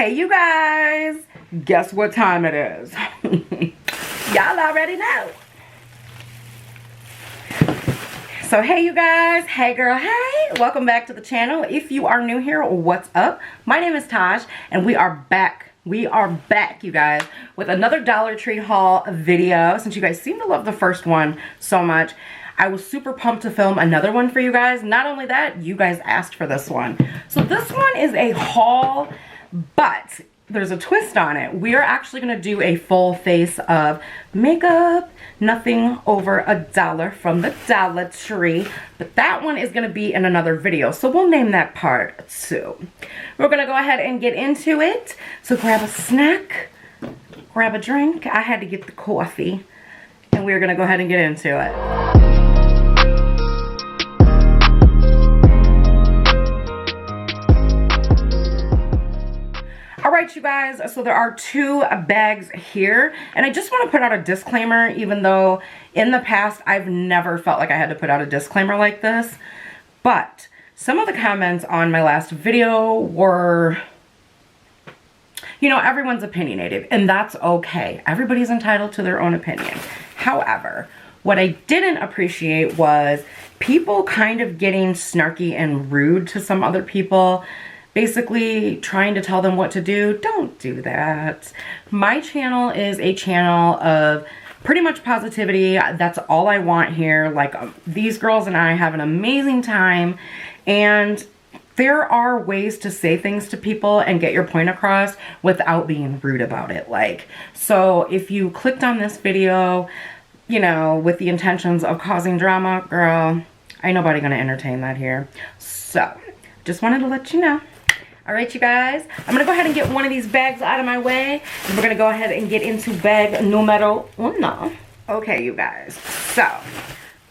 Hey you guys, guess what time it is? Y'all already know. So hey you guys, hey girl, hey, welcome back to the channel. If you are new here, what's up? My name is Tash and we are back, you guys, with another Dollar Tree haul video. Since you guys seem to love the first one so much, I was super pumped to film another one for you guys. Not only that, you guys asked for this one. So this one is a haul, but there's a twist on it. We are actually going to do a full face of makeup, nothing over $1 from the Dollar Tree, but that one is going to be in another video, so we'll name that part 2. We're going to go ahead and get into it. So grab a snack, grab a drink. I had to get the coffee, and we're going to go ahead and get into it. Alright you guys, so there are 2 bags here, and I just want to put out a disclaimer, even though in the past I've never felt like I had to put out a disclaimer like this, but some of the comments on my last video were, you know, everyone's opinionated, and that's okay. Everybody's entitled to their own opinion. However, what I didn't appreciate was people kind of getting snarky and rude to some other people, basically trying to tell them what to do. Don't do that. My channel is a channel of pretty much positivity. That's all I want here. Like, these girls and I have an amazing time, and there are ways to say things to people and get your point across without being rude about it. Like, so if you clicked on this video, you know, with the intentions of causing drama, girl, ain't nobody gonna entertain that here. So just wanted to let you know. All right, you guys, I'm gonna go ahead and get one of these bags out of my way, and we're gonna go ahead and get into bag numero uno. Okay, you guys, so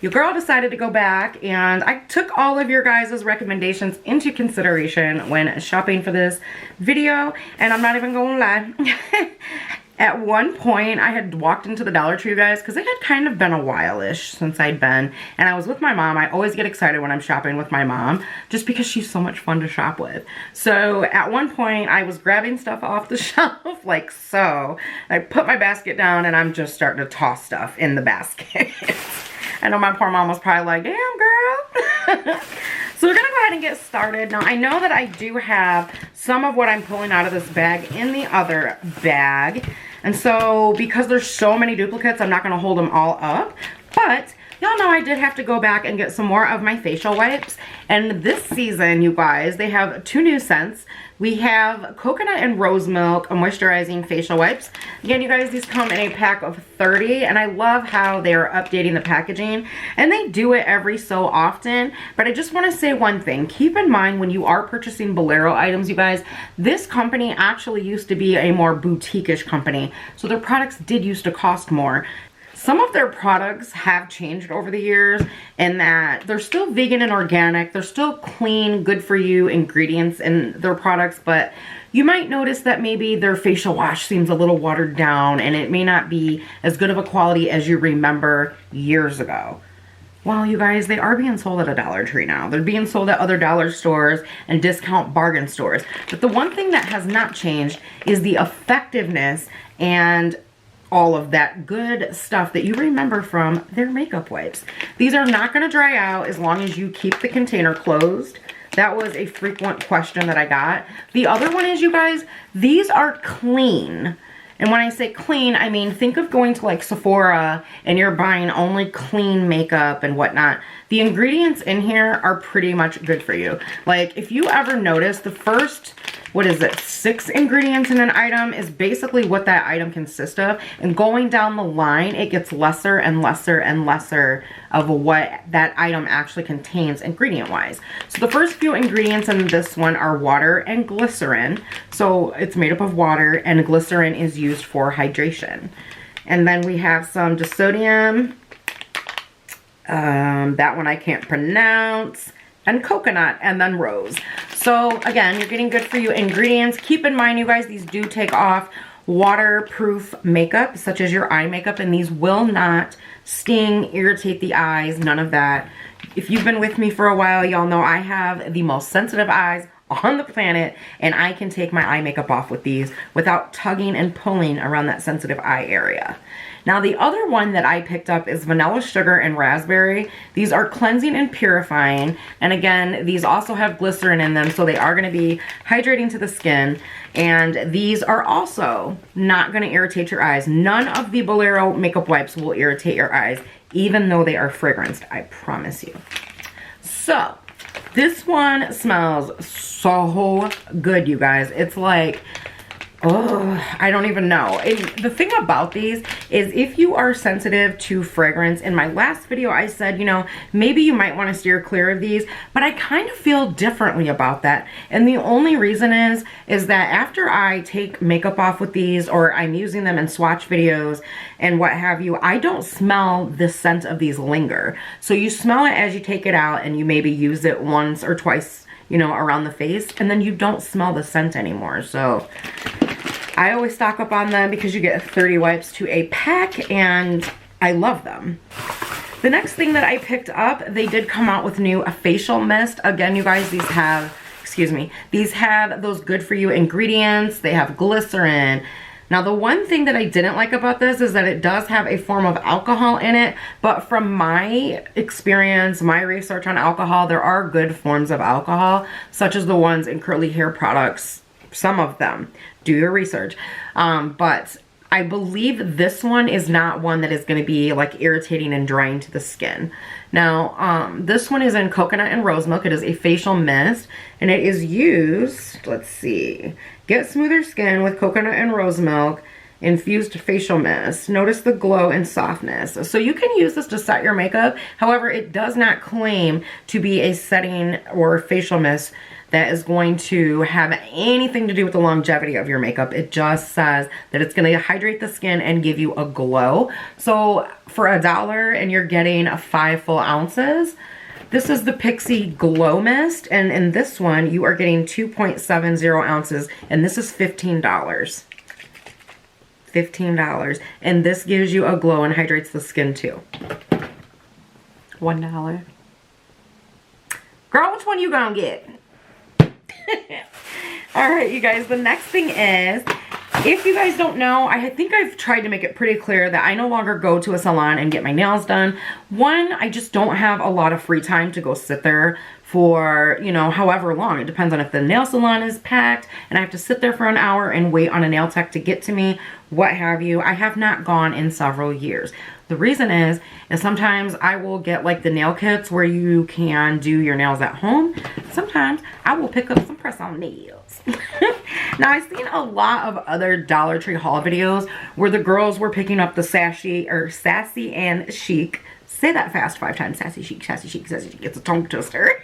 your girl decided to go back, and I took all of your guys' recommendations into consideration when shopping for this video, and I'm not even gonna lie. At one point, I had walked into the Dollar Tree, you guys, because it had kind of been a while-ish since I'd been, and I was with my mom. I always get excited when I'm shopping with my mom, just because she's so much fun to shop with. So at one point, I was grabbing stuff off the shelf, like so. I put my basket down, and I'm just starting to toss stuff in the basket. I know my poor mom was probably like, damn, girl. So we're gonna go ahead and get started. Now, I know that I do have some of what I'm pulling out of this bag in the other bag. And so, because there's so many duplicates, I'm not gonna hold them all up. But y'all know I did have to go back and get some more of my facial wipes. And this season, you guys, they have 2 new scents. We have coconut and rose milk moisturizing facial wipes. Again, you guys, these come in a pack of 30, and I love how they're updating the packaging, and they do it every so often. But I just want to say one thing. Keep in mind when you are purchasing Bolero items, you guys, this company actually used to be a more boutique-ish company, so their products did used to cost more. Some of their products have changed over the years in that they're still vegan and organic. They're still clean, good for you ingredients in their products, but you might notice that maybe their facial wash seems a little watered down, and it may not be as good of a quality as you remember years ago. Well, you guys, they are being sold at a Dollar Tree now. They're being sold at other dollar stores and discount bargain stores. But the one thing that has not changed is the effectiveness and all of that good stuff that you remember from their makeup wipes. These are not going to dry out as long as you keep the container closed. That was a frequent question that I got. The other one is, you guys, these are clean. And when I say clean, I mean, think of going to like Sephora and you're buying only clean makeup and whatnot. The ingredients in here are pretty much good for you. Like, if you ever notice, the first, what is it, 6 ingredients in an item is basically what that item consists of. And going down the line, it gets lesser and lesser and lesser of what that item actually contains ingredient-wise. So the first few ingredients in this one are water and glycerin. So it's made up of water, and glycerin is used for hydration. And then we have some disodium. That one I can't pronounce. And coconut, and then rose. So again, you're getting good for you ingredients. Keep in mind, you guys, these do take off waterproof makeup, such as your eye makeup, and these will not sting, irritate the eyes, none of that. If you've been with me for a while, y'all know I have the most sensitive eyes on the planet, and I can take my eye makeup off with these without tugging and pulling around that sensitive eye area. Now the other one that I picked up is vanilla sugar and raspberry. These are cleansing and purifying, and again, these also have glycerin in them, so they are going to be hydrating to the skin, and these are also not going to irritate your eyes. None of the Bolero makeup wipes will irritate your eyes, even though they are fragranced, I promise you. So this one smells so good, you guys. It's like, oh, I don't even know. And the thing about these is if you are sensitive to fragrance, in my last video I said, you know, maybe you might want to steer clear of these, but I kind of feel differently about that. And the only reason is that after I take makeup off with these, or I'm using them in swatch videos and what have you, I don't smell the scent of these linger. So you smell it as you take it out and you maybe use it once or twice, you know, around the face, and then you don't smell the scent anymore. So I always stock up on them because you get 30 wipes to a pack, and I love them. The next thing that I picked up, they did come out with new facial mist. Again, you guys, these have, excuse me, these have those good for you ingredients. They have glycerin. Now, the one thing that I didn't like about this is that it does have a form of alcohol in it, but from my experience, my research on alcohol, there are good forms of alcohol, such as the ones in curly hair products, some of them. Do your research. But I believe this one is not one that is going to be like irritating and drying to the skin. Now, this one is in coconut and rose milk. It is a facial mist, and it is used, let's see, get smoother skin with coconut and rose milk infused facial mist. Notice the glow and softness. So you can use this to set your makeup. However, it does not claim to be a setting or facial mist that is going to have anything to do with the longevity of your makeup. It just says that it's going to hydrate the skin and give you a glow. So for $1 and you're getting 5 full ounces, this is the Pixie Glow Mist, and in this one you are getting 2.70 ounces, and this is $15. $15, and this gives you a glow and hydrates the skin too. $1. Girl, which one you gonna get? Alright, you guys, the next thing is, if you guys don't know, I think I've tried to make it pretty clear that I no longer go to a salon and get my nails done. One, I just don't have a lot of free time to go sit there for, you know, however long. It depends on if the nail salon is packed and I have to sit there for an hour and wait on a nail tech to get to me, what have you. I have not gone in several years. The reason is sometimes I will get like the nail kits where you can do your nails at home. Sometimes I will pick up some press-on nails. Now, I've seen a lot of other Dollar Tree haul videos where the girls were picking up the sassy and chic. Say that fast 5 times. Sassy chic, sassy chic, sassy chic. It's a tongue twister.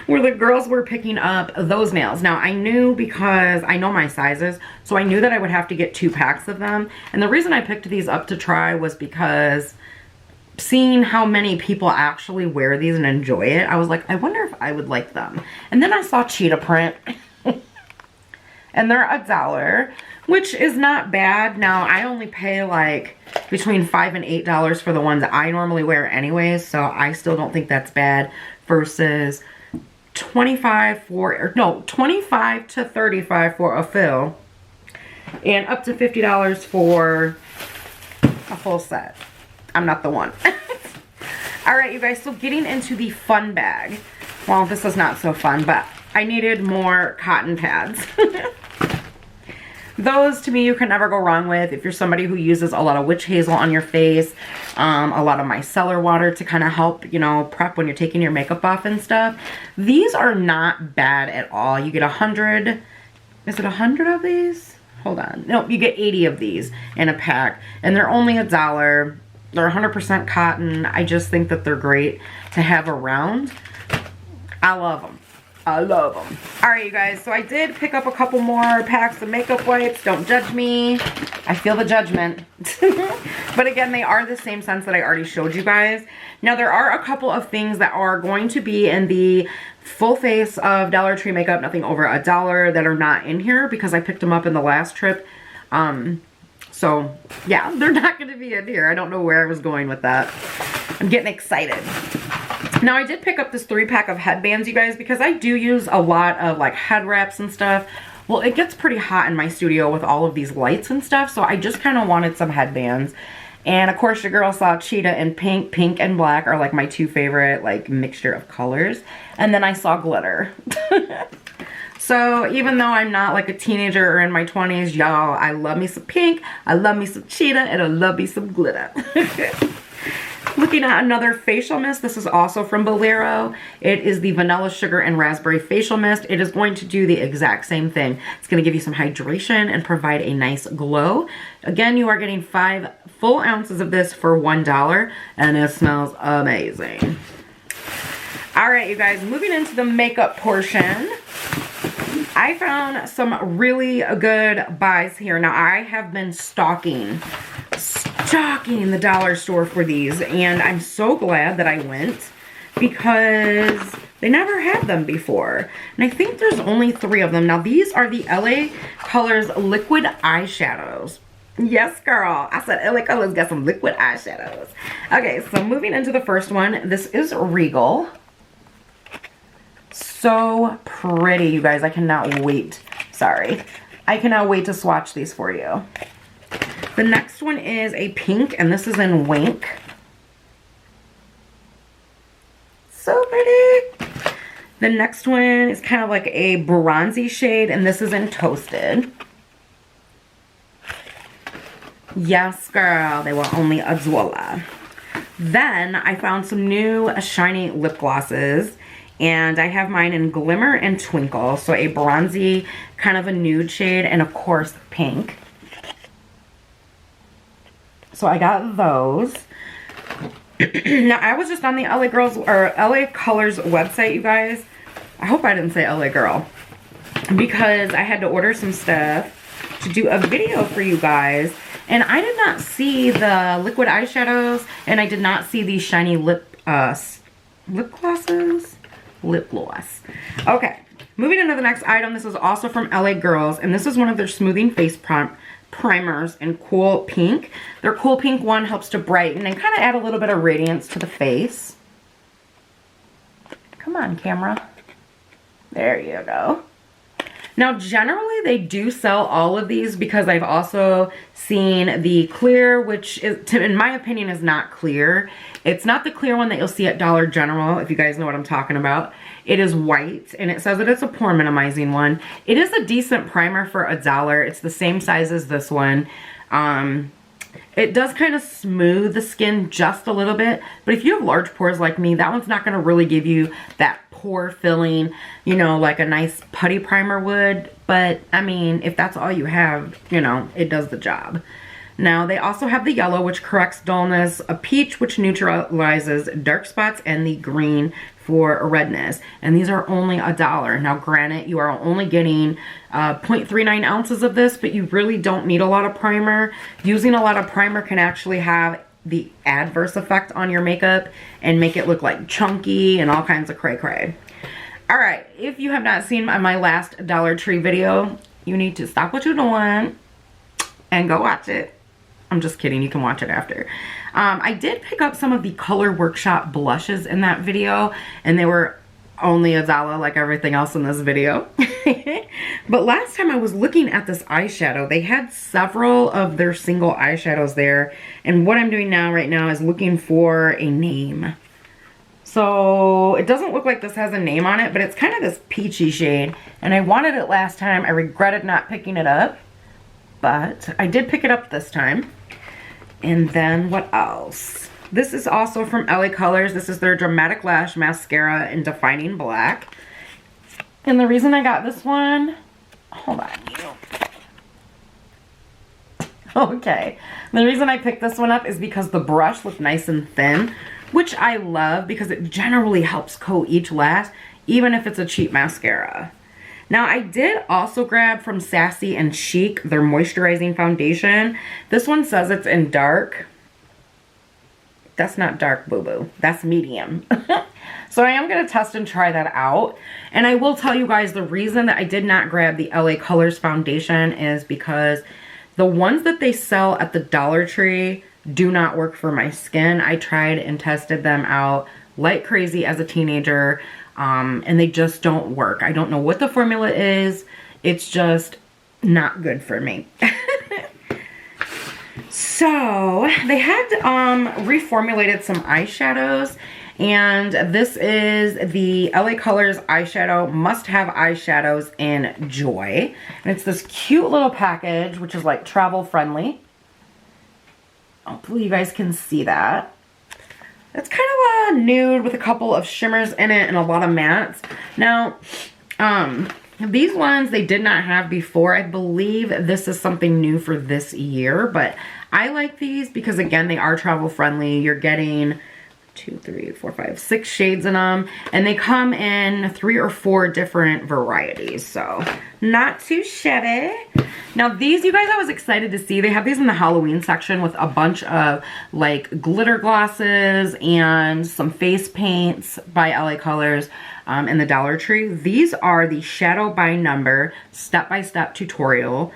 Where the girls were picking up those nails. Now, I knew, because I know my sizes, so I knew that I would have to get 2 packs of them. And the reason I picked these up to try was because seeing how many people actually wear these and enjoy it, I was like, I wonder if I would like them. And then I saw cheetah print. And they're $1, which is not bad. Now, I only pay like between $5 and $8 for the ones that I normally wear anyways, so I still don't think that's bad, versus $25 to $35 for a fill, and up to $50 for a full set. I'm not the one. Alright, you guys, so getting into the fun bag. Well, this is not so fun, but I needed more cotton pads. Those, to me, you can never go wrong with if you're somebody who uses a lot of witch hazel on your face, a lot of micellar water to kind of help, you know, prep when you're taking your makeup off and stuff. These are not bad at all. You get 100, is it 100 of these? Hold on. No, you get 80 of these in a pack, and they're only $1. They're 100% cotton. I just think that they're great to have around. I love them. I love them. Alright, you guys, so I did pick up a couple more packs of makeup wipes. Don't judge me. I feel the judgment. But again, they are the same scents that I already showed you guys. Now, there are a couple of things that are going to be in the full face of Dollar Tree makeup, nothing over $1, that are not in here because I picked them up in the last trip. So, yeah, they're not going to be in here. I don't know where I was going with that. I'm getting excited. Now I did pick up this 3-pack of headbands, you guys, because I do use a lot of like head wraps and stuff. Well, it gets pretty hot in my studio with all of these lights and stuff, so I just kind of wanted some headbands. And of course your girl saw cheetah and pink. Pink and black are like my 2 favorite like mixture of colors. And then I saw glitter. So even though I'm not like a teenager or in my 20s, y'all, I love me some pink, I love me some cheetah, and I love me some glitter. Looking at another facial mist. This is also from Bolero. It is the Vanilla Sugar and Raspberry Facial Mist. It is going to do the exact same thing. It's going to give you some hydration and provide a nice glow. Again, you are getting 5 full ounces of this for $1, and it smells amazing. All right, you guys, moving into the makeup portion. I found some really good buys here. Now, I have been stalking the dollar store for these, and I'm so glad that I went because they never had them before. And I think there's only 3 of them. Now, these are the LA Colors liquid eyeshadows. Yes, girl. I said LA Colors got some liquid eyeshadows. Okay, so moving into the first one. This is Regal. So pretty, you guys. I cannot wait. Sorry. I cannot wait to swatch these for you. The next one is a pink, and this is in Wink. So pretty. The next one is kind of like a bronzy shade, and this is in Toasted. Yes, girl. They were only a $1. Then I found some new shiny lip glosses. And I have mine in Glimmer and Twinkle. So a bronzy, kind of a nude shade, and of course, pink. So I got those. Now, I was just on the LA Girls, or LA Colors website, you guys. I hope I didn't say LA Girl. Because I had to order some stuff to do a video for you guys. And I did not see the liquid eyeshadows. And I did not see these shiny lip glosses. Lip gloss. Okay, moving into the next item. This is also from LA Girls, and this is one of their smoothing face primers in Cool Pink. Their Cool Pink one helps to brighten and kind of add a little bit of radiance to the face. Come on, camera. There you go. Now, generally, they do sell all of these because I've also seen the clear, which is, in my opinion, is not clear. It's not the clear one that you'll see at Dollar General, if you guys know what I'm talking about. It is white, and it says that it's a pore minimizing one. It is a decent primer for $1. It's the same size as this one. It does kind of smooth the skin just a little bit, but if you have large pores like me, that one's not going to really give you that pore filling, you know, like a nice putty primer would. But I mean, if that's all you have, you know, it does the job. Now, they also have the yellow, which corrects dullness, a peach, which neutralizes dark spots, and the green for redness. And these are only $1. Now, granted, you are only getting 0.39 ounces of this, but you really don't need a lot of primer. Using a lot of primer can actually have the adverse effect on your makeup and make it look like chunky and all kinds of cray-cray. All right, if you have not seen my last Dollar Tree video, you need to stop what you're doing and go watch it. I'm just kidding, you can watch it after. I did pick up some of the Color Workshop blushes in that video, and they were only $1 like everything else in this video. But last time I was looking at this eyeshadow, they had several of their single eyeshadows there, and what I'm doing right now is looking for a name. So it doesn't look like this has a name on it, but it's kind of this peachy shade, and I wanted it last time. I regretted not picking it up, but I did pick it up this time. And then what else? This is also from LA Colors. This is their Dramatic Lash Mascara in Defining Black. And the reason I got this one, hold on. Okay. The reason I picked this one up is because the brush looked nice and thin, which I love because it generally helps coat each lash, even if it's a cheap mascara. Now, I did also grab from Sassy and Chic their moisturizing foundation. This one says it's in dark. That's not dark, boo-boo. That's medium. So I am going to test and try that out. And I will tell you guys the reason that I did not grab the LA Colors foundation is because the ones that they sell at the Dollar Tree do not work for my skin. I tried and tested them out like crazy as a teenager, and they just don't work. I don't know what the formula is. It's just not good for me. So they had reformulated some eyeshadows, and this is the LA Colors eyeshadow must-have eyeshadows in Joy, and it's this cute little package which is like travel friendly. Hopefully you guys can see that. It's kind of a nude with a couple of shimmers in it and a lot of mattes. Now, these ones they did not have before. I believe this is something new for this year, but I like these because, again, they are travel friendly. You're getting 2, 3, 4, 5, 6 shades in them, and they come in 3 or 4 different varieties, so not too shabby. Now these, you guys, I was excited to see. They have these in the Halloween section with a bunch of like glitter glosses and some face paints by LA Colors in the Dollar Tree. These are the Shadow by Number step-by-step tutorial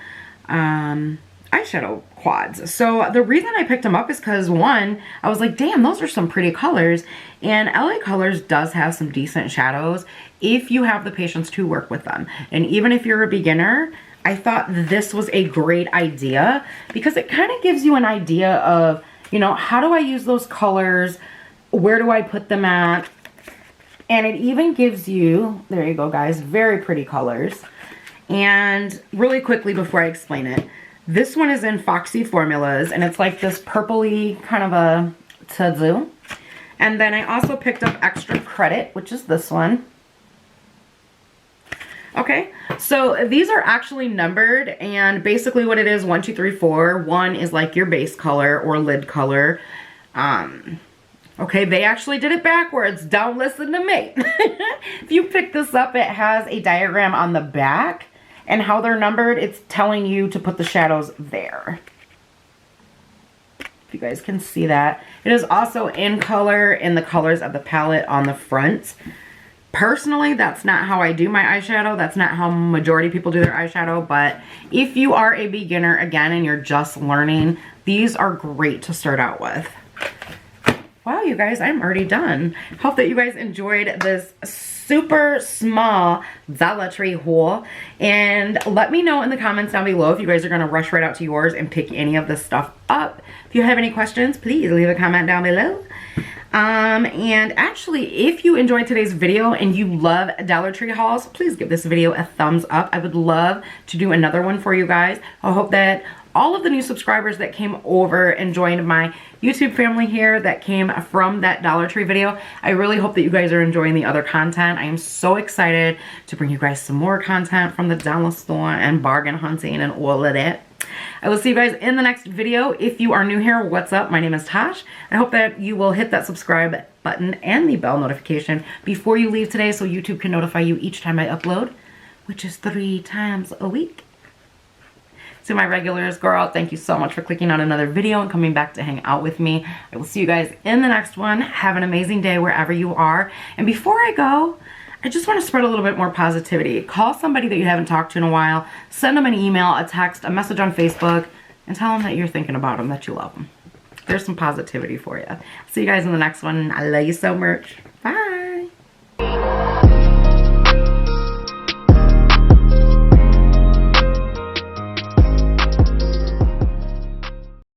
eyeshadow quads. So the reason I picked them up is because, one, I was like, damn, those are some pretty colors, and LA Colors does have some decent shadows if you have the patience to work with them. And even if you're a beginner, I thought this was a great idea because it kind of gives you an idea of, you know, how do I use those colors? Where do I put them at? And it even gives you, there you go guys, very pretty colors. And really quickly before I explain it, this one is in Foxy Formulas, and it's like this purpley kind of a to-do. And then I also picked up Extra Credit, which is this one. Okay, so these are actually numbered, and basically what it is, 1, 2, 3, 4. 1 is like your base color or lid color. Okay, they actually did it backwards. Don't listen to me. If you pick this up, it has a diagram on the back, and how they're numbered, it's telling you to put the shadows there. If you guys can see that. It is also in color in the colors of the palette on the front. Personally, that's not how I do my eyeshadow. That's not how majority of people do their eyeshadow. But if you are a beginner, again, and you're just learning, these are great to start out with. Wow, you guys, I'm already done. Hope that you guys enjoyed this super small Dollar Tree haul. And let me know in the comments down below if you guys are going to rush right out to yours and pick any of this stuff up. If you have any questions, please leave a comment down below. And actually, if you enjoyed today's video and you love Dollar Tree hauls, please give this video a thumbs up. I would love to do another one for you guys. I hope that all of the new subscribers that came over and joined my YouTube family here that came from that Dollar Tree video, I really hope that you guys are enjoying the other content. I am so excited to bring you guys some more content from the dollar store and bargain hunting and all of that. I will see you guys in the next video. If you are new here, what's up? My name is Tash. I hope that you will hit that subscribe button and the bell notification before you leave today so YouTube can notify you each time I upload, which is 3 times a week. To my regulars, girl, thank you so much for clicking on another video and coming back to hang out with me. I will see you guys in the next one. Have an amazing day wherever you are. And before I go, I just want to spread a little bit more positivity. Call somebody that you haven't talked to in a while. Send them an email, a text, a message on Facebook, and tell them that you're thinking about them, that you love them. There's some positivity for you. See you guys in the next one. I love you so much. Bye.